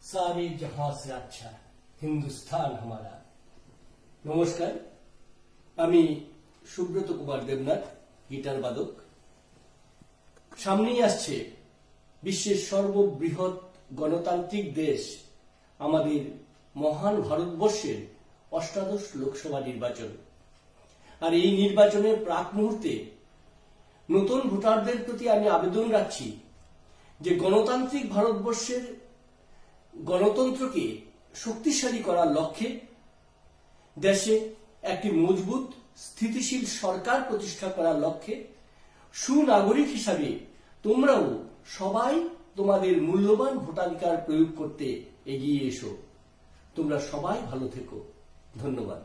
सारे जहां से अच्छा हिंदुस्तान हमारा। নমস্কার, আমি সুব্রত কুমার দেবনাথ, গিটার বাদক। সামনেই আসছে বিশ্বের সর্ববৃহৎ গণতান্ত্রিক দেশ আমাদের মহান ভারতবর্ষের অষ্টাদশ লোকসভা নির্বাচন। আর এই নির্বাচনের প্রাক মুহূর্তে নতুন ভোটারদের প্রতি আমি আবেদন রাখছি যে গণতান্ত্রিক ভারতবর্ষের গণতন্ত্রকে শক্তিশালী করার লক্ষ্যে দেশে একটি মজবুত স্থিতিশীল সরকার প্রতিষ্ঠা করার লক্ষ্যে সুনাগরিক হিসাবে তোমরাও সবাই তোমাদের মূল্যবান ভোটাধিকার প্রয়োগ করতে এগিয়ে এসো। তোমরা সবাই ভালো থেকো। ধন্যবাদ।